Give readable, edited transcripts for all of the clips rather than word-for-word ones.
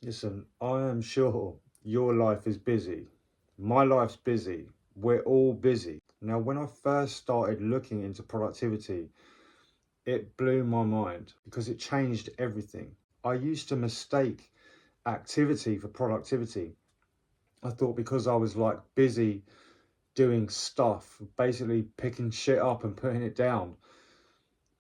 Listen, I am sure your life is busy. My life's busy. We're all busy. Now, when I first started looking into productivity, it blew my mind because it changed everything. I used to mistake activity for productivity. I thought because I was like busy doing stuff, basically picking shit up and putting it down,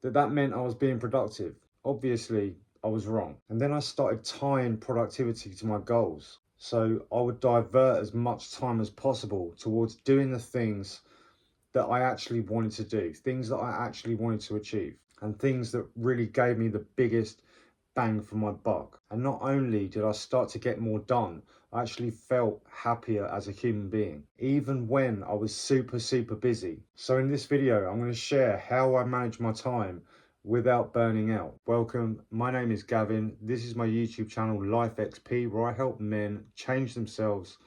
that meant I was being productive. Obviously, I was wrong. And then I started tying productivity to my goals. So I would divert as much time as possible towards doing the things that I actually wanted to do, things that I actually wanted to achieve, and things that really gave me the biggest bang for my buck. And not only did I start to get more done, I actually felt happier as a human being, even when I was super busy. So in this video, I'm going to share how I manage my time without burning out. Welcome, my name is Gavin. This is my YouTube channel, L.F.G, where I help men change themselves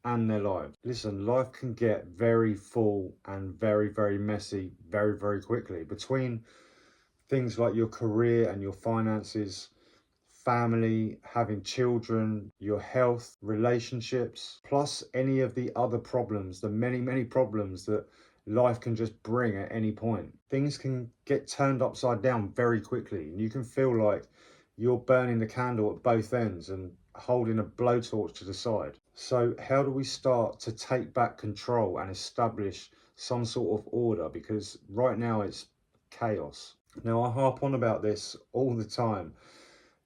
and their lives. Listen, life can get very full and very messy very quickly. Between things like your career and your finances, family, having children, your health, relationships, plus any of the other problems, the many problems that life can just bring at any point. Things can get turned upside down very quickly, and you can feel like you're burning the candle at both ends and holding a blowtorch to the side. So how do we start to take back control and establish some sort of order? Because right now it's chaos. Now I harp on about this all the time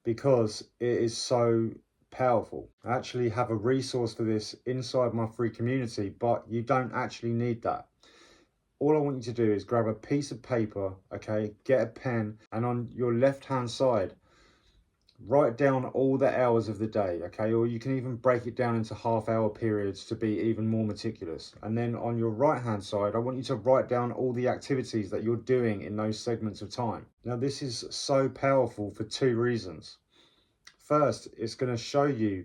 because it is so powerful. I actually have a resource for this inside my free community, but you don't actually need that. All I want you to do is grab a piece of paper, okay, get a pen, and on your left hand side, write down all the hours of the day, okay, or you can even break it down into half-hour periods to be even more meticulous. And then on your right hand side, I want you to write down all the activities that you're doing in those segments of time. Now this is so powerful for two reasons. First, it's going to show you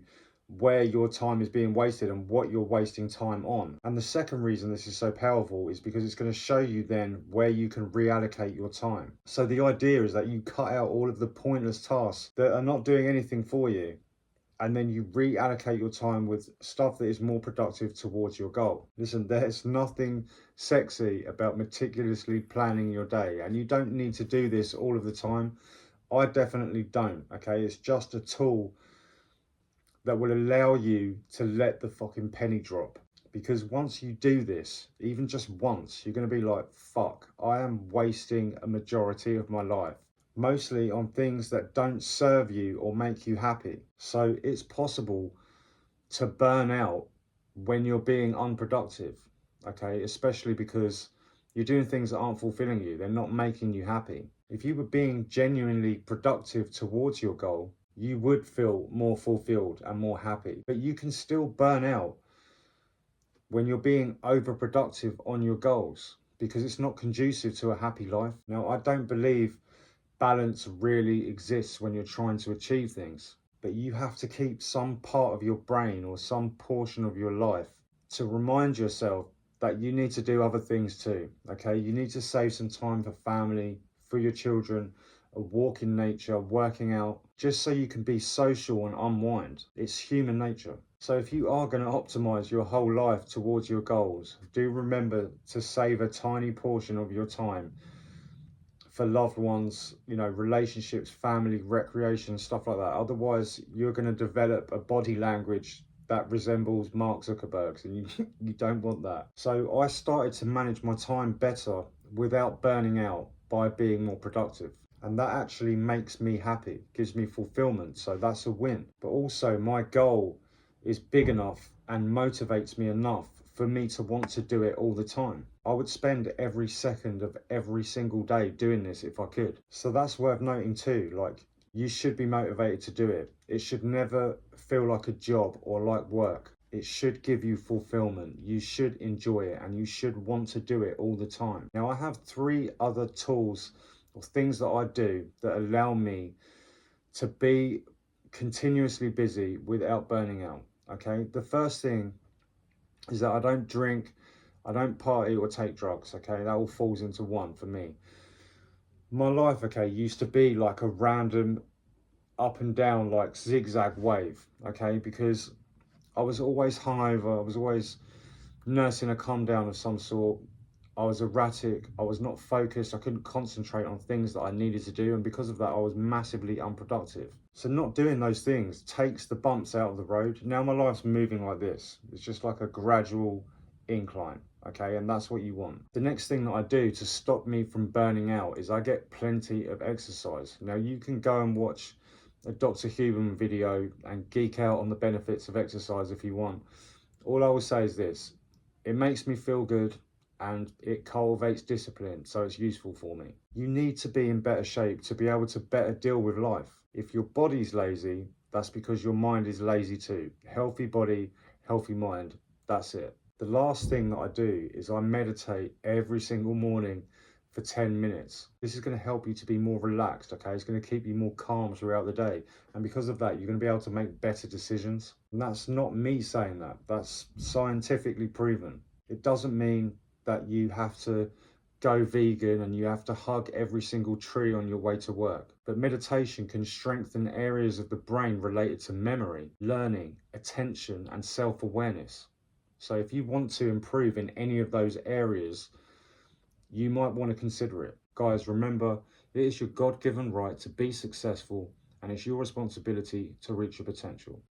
where your time is being wasted and what you're wasting time on. And the second reason this is so powerful is because it's going to show you then where you can reallocate your time. So the idea is that you cut out all of the pointless tasks that are not doing anything for you, and then you reallocate your time with stuff that is more productive towards your goal. Listen, there's nothing sexy about meticulously planning your day, and you don't need to do this all of the time. I definitely don't, okay? It's just a tool that will allow you to let the fucking penny drop. Because once you do this, even just once, you're going to be like, fuck, I am wasting a majority of my life, mostly on things that don't serve you or make you happy. So it's possible to burn out when you're being unproductive, okay? Especially because you're doing things that aren't fulfilling you, they're not making you happy. If you were being genuinely productive towards your goal, you would feel more fulfilled and more happy. But you can still burn out when you're being overproductive on your goals because it's not conducive to a happy life. Now, I don't believe balance really exists when you're trying to achieve things, but you have to keep some part of your brain or some portion of your life to remind yourself that you need to do other things too, okay? You need to save some time for family, for your children, a walk in nature, working out, just so you can be social and unwind. It's human nature. So if you are going to optimize your whole life towards your goals, do remember to save a tiny portion of your time for loved ones, you know, relationships, family, recreation, stuff like that. Otherwise, you're going to develop a body language that resembles Mark Zuckerberg's, and you don't want that. So I started to manage my time better without burning out by being more productive. And that actually makes me happy, gives me fulfillment. So that's a win. But also my goal is big enough and motivates me enough for me to want to do it all the time. I would spend every second of every single day doing this if I could. So that's worth noting too. Like, you should be motivated to do it. It should never feel like a job or like work. It should give you fulfillment. You should enjoy it and you should want to do it all the time. Now, I have three other tools or things that I do that allow me to be continuously busy without burning out. Okay, the first thing is that I don't drink, I don't party or take drugs. Okay, that all falls into one for me. My life, okay, used to be like a random up and down like zigzag wave, okay? Because I was always hungover, I was always nursing a come down of some sort. I was erratic, I was not focused, I couldn't concentrate on things that I needed to do, and because of that, I was massively unproductive. So, not doing those things takes the bumps out of the road. Now, my life's moving like this, it's just like a gradual incline, okay? And that's what you want. The next thing that I do to stop me from burning out is I get plenty of exercise. Now, you can go and watch a Dr. Huberman video and geek out on the benefits of exercise if you want. All I will say is this: it makes me feel good and it cultivates discipline, so it's useful for me. You need to be in better shape to be able to better deal with life. If your body's lazy, that's because your mind is lazy too. Healthy body, healthy mind, that's it. The last thing that I do is I meditate every single morning for 10 minutes. This is going to help you to be more relaxed, okay? It's going to keep you more calm throughout the day. And because of that, you're going to be able to make better decisions. And that's not me saying that, that's scientifically proven. It doesn't mean that you have to go vegan and you have to hug every single tree on your way to work. But meditation can strengthen areas of the brain related to memory, learning, attention, and self awareness. So if you want to improve in any of those areas, you might want to consider it. Guys, remember, it is your God given right to be successful, and it's your responsibility to reach your potential.